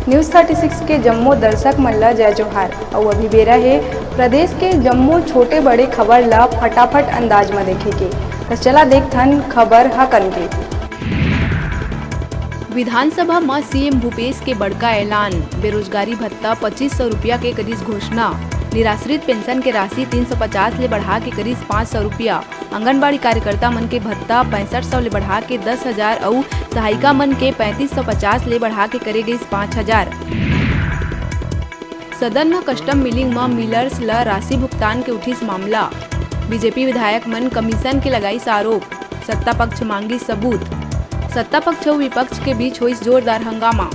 News 36 के जम्मू दर्शक मन ला जय जोहार। और अभी बेरा है प्रदेश के जम्मू छोटे बड़े खबर ला फटाफट अंदाज में देखे के। तो चला देखथन खबर हकन के। विधानसभा में सीएम भूपेश के बड़का ऐलान, बेरोजगारी भत्ता 2500 रुपया के करीज घोषणा, निराश्रित पेंशन के राशि 350 ले बढ़ा के करीज 500 रुपया, आंगनबाड़ी कार्यकर्ता मन के भत्ता 6500 ले बढ़ा के 10,000 और सहायिका मन के 3550 ले बढ़ा के करे गई 5000। सदन में कस्टम मिलिंग में मिलर्स ला राशि भुगतान के उठिस मामला, बीजेपी विधायक मन कमीशन के लगाई आरोप, सत्ता पक्ष मांगी सबूत, सत्ता पक्ष और विपक्ष के बीच हुई जोरदार हंगामा।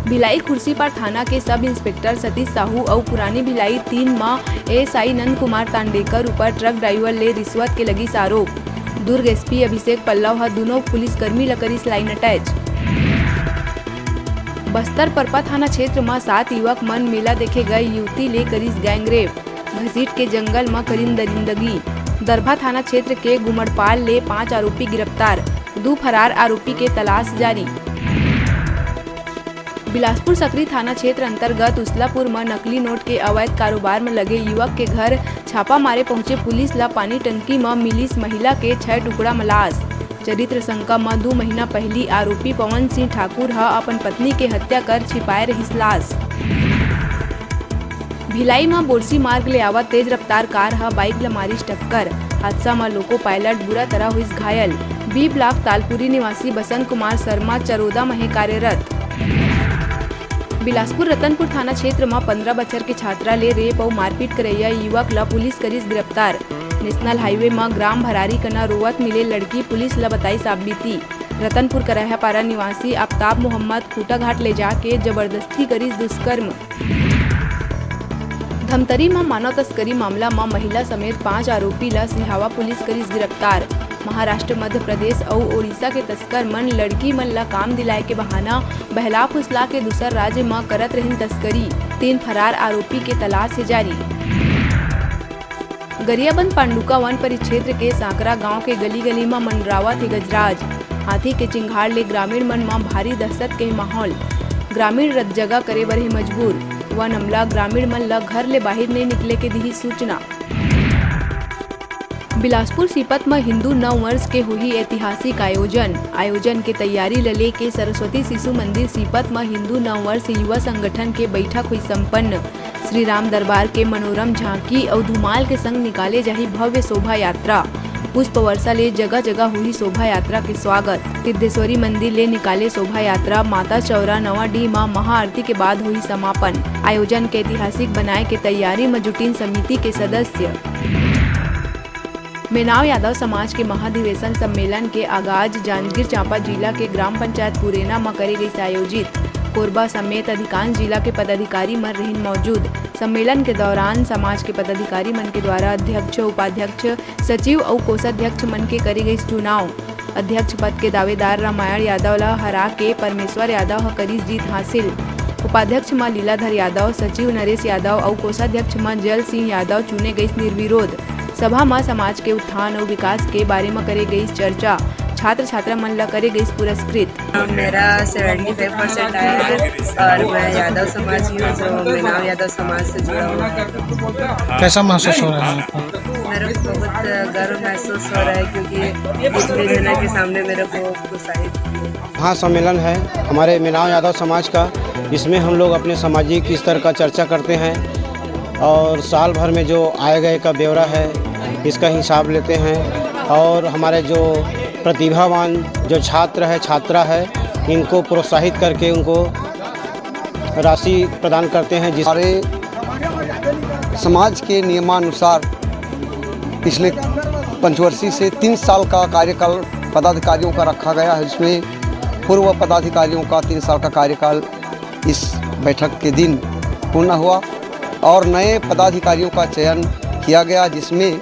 भिलाई खुर्सीपार थाना के सब इंस्पेक्टर सतीश साहू और पुरानी भिलाई 3 माह एएसआई नंद कुमार तांडेकर ऊपर ट्रक ड्राइवर ले रिश्वत के लगी आरोप। दुर्ग एसपी अभिषेक पल्लव दोनों पुलिसकर्मी ला करिस लाइन अटैच। बस्तर परपा थाना क्षेत्र में 7 युवक मन मेला देखे गए युवती ले करिस गैंगरेप, घसीट के जंगल में करीन दरिंदगी। दरभा थाना क्षेत्र के गुमड़पाल ले 5 आरोपी गिरफ्तार, 2 फरार आरोपी के तलाश जारी। बिलासपुर सकरी थाना क्षेत्र अंतर्गत उसलापुर में नकली नोट के अवैध कारोबार में लगे युवक के घर छापा मारे पहुंचे पुलिस ला पानी टंकी में मिलिस महिला के 6 टुकड़ा में लाश। चरित्र शंका में 2 महीना पहली आरोपी पवन सिंह ठाकुर अपन पत्नी के हत्या कर छिपाए रहिस लाश। भिलाई में बोरसी मार्ग ले आवत तेज रफ्तार कार बाइक ला मारिस टक्कर, हादसा में लोको पायलट बुरा तरह हुई घायल। बी ब्लॉक तालपुरी निवासी बसंत कुमार शर्मा चरोदा में कार्यरत। बिलासपुर रतनपुर थाना क्षेत्र में 15 बछर के छात्रा ले रेप और मारपीट करैया युवक ला पुलिस करिस गिरफ्तार। नेशनल हाईवे में ग्राम भरारी कना रोवत मिले लड़की पुलिस ला बताई साबिती। रतनपुर करायापारा निवासी आफ्ताब मोहम्मद खूटा घाट ले जाके जबरदस्ती करिस दुष्कर्म। धमतरी में मानव तस्करी मामला में महिला समेत 5 आरोपी ला सिहावा पुलिस करिस गिरफ्तार। महाराष्ट्र, मध्य प्रदेश और ओडिशा के तस्कर मन लड़की मन ला काम दिलाए के बहाना बहला फुसला के दूसर राज्य में करत रहिन तस्करी। 3 फरार आरोपी के तलाश है जारी। गरियाबंद पांडुका वन परिक्षेत्र के सांकरा गांव के गली गली में मंडरावा थे गजराज। हाथी के चिंगाड़ ले ग्रामीण मन में भारी दहशत के माहौल, ग्रामीण रत जगह करे बर मजबूर। वन अमला ग्रामीण मन ला घर ले बाहर नहीं निकले के दी सूचना। बिलासपुर सीपत में हिंदू नव वर्ष के हुई ऐतिहासिक आयोजन के तैयारी ले के सरस्वती शिशु मंदिर सीपत में हिंदू नव वर्ष युवा संगठन के बैठक हुई संपन्न। श्री राम दरबार के मनोरम झांकी और धुमाल के संग निकाले जाही भव्य शोभा यात्रा। पुष्प वर्षा ले जगह जगह हुई शोभा यात्रा के स्वागत। सिद्धेश्वरी मंदिर ले निकाले शोभा यात्रा माता चौरा नवाडी मां महाआरती के बाद हुई समापन। आयोजन के ऐतिहासिक बनाए के तैयारी में जुटीन समिति के सदस्य। मेनाव यादव समाज के महाधिवेशन सम्मेलन के आगाज जांजगीर चांपा जिला के ग्राम पंचायत पुरेना में करे गई आयोजित। कोरबा समेत अधिकांश जिला के पदाधिकारी मन रहिन मौजूद। सम्मेलन के दौरान समाज के पदाधिकारी मन के द्वारा अध्यक्ष, उपाध्यक्ष, सचिव और कोषाध्यक्ष मन के करे गई चुनाव। अध्यक्ष पद के दावेदार रामायण यादव ला हरा के परमेश्वर यादव करीस जीत हासिल। उपाध्यक्ष में लीलाधर यादव, सचिव नरेश यादव और कोषाध्यक्ष में जल सिंह यादव चुने गई निर्विरोध। सभा में समाज के उत्थान और विकास के बारे में करे गई चर्चा। छात्र छात्रा मन ला करे गई पुरस्कृत। मेरा 75% आया है और मैं यादव समाज की हूँ, जो मेनाव यादव समाज से जुड़ा हूँ। कैसा महसूस हो रहा है आपको? मेरा बहुत गर्व महसूस हो रहा है क्योंकि इतने जना के सामने मेरे को प्रोत्साहित। हाँ, सम्मेलन है हमारे मेनाव यादव समाज का, इसमें हम लोग अपने सामाजिक स्तर का चर्चा करते हैं और साल भर में जो आए गए का ब्यौरा है इसका हिसाब लेते हैं और हमारे जो प्रतिभावान जो छात्र है छात्रा है इनको प्रोत्साहित करके उनको राशि प्रदान करते हैं। हमारे समाज के नियमानुसार पिछले पंचवर्षीय से 3 साल का कार्यकाल पदाधिकारियों का रखा गया है, जिसमें पूर्व पदाधिकारियों का 3 साल का कार्यकाल इस बैठक के दिन पूर्ण हुआ और नए पदाधिकारियों का चयन किया गया, जिसमें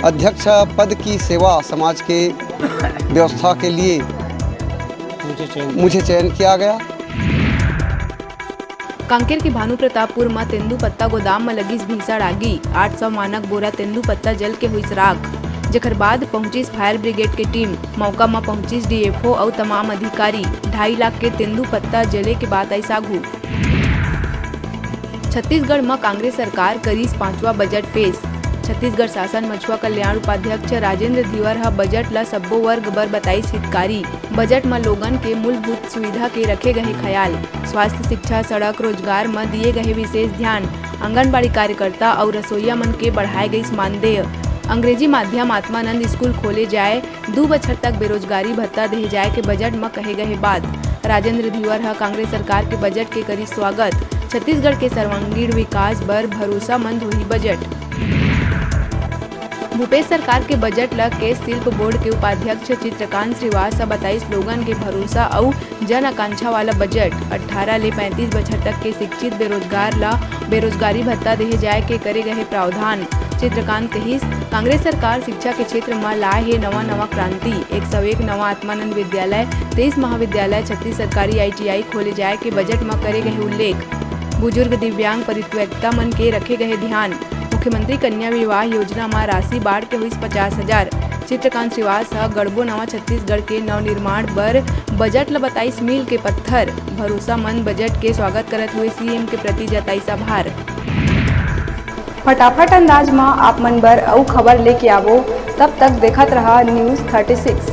अध्यक्ष पद की सेवा समाज के व्यवस्था के लिए मुझे चयन किया गया। कांकेर के भानु प्रतापपुर में तेंदुपत्ता गोदाम में लगी भीषण आगी। 800 मानक बोरा तेंदुपत्ता जल के हुई राख। जेकर बाद पहुंचिस फायर ब्रिगेड के टीम। मौका में पहुंचिस डीएफओ और तमाम अधिकारी। 2.5 लाख के तेंदू पत्ता जले के बाद ऐसा घू। छत्तीसगढ़ में कांग्रेस सरकार करीस 5वां बजट पेश। छत्तीसगढ़ शासन मछुआ कल्याण उपाध्यक्ष राजेंद्र धीवर ह बजट ला सब्बो वर्ग बर बताइस हितकारी। बजट में लोगन के मूलभूत सुविधा के रखे गए ख्याल। स्वास्थ्य, शिक्षा, सड़क, रोजगार में दिए गए विशेष ध्यान। आंगनबाड़ी कार्यकर्ता और रसोईया मन के बढ़ाए गई मानदेय। अंग्रेजी माध्यम आत्मानंद स्कूल खोले जाए। 2 बछर तक बेरोजगारी भत्ता दे जाए के बजट में कहे गए बात। राजेंद्र धीवर ह कांग्रेस सरकार के बजट के करी स्वागत। छत्तीसगढ़ के सर्वांगीण विकास बर भरोसामंद हुई बजट। भूपेश सरकार के बजट ला केस शिल्प बोर्ड के उपाध्यक्ष चित्रकांत श्रीवास बताइस लोगन के भरोसा और जन आकांक्षा वाला बजट। 18 ले 35 बछर तक के शिक्षित बेरोजगार ला बेरोजगारी भत्ता दे जाए के करे गए प्रावधान। चित्रकांत कहिस कांग्रेस सरकार शिक्षा के क्षेत्र में लाए है नवा क्रांति। 101 नवा आत्मानंद विद्यालय, 23 महाविद्यालय, 36 सरकारी ITI खोले जाए के बजट में करे गए उल्लेख। बुजुर्ग, दिव्यांग, परित्यक्ता मन के रखे गए ध्यान। मुख्यमंत्री कन्या विवाह योजना में राशि बाढ़ के हुई 50,000। चित्रकांत श्रीवास गढ़बो नवा छत्तीसगढ़ के नवनिर्माण बर बजट ल बताइस मील के पत्थर। भरोसामंद बजट के स्वागत करत हुए सीएम के प्रति जताइस आभार। फटाफट अंदाज में आप मन बर अउ खबर लेके आवो। तब तक देखत रहा न्यूज़ 36।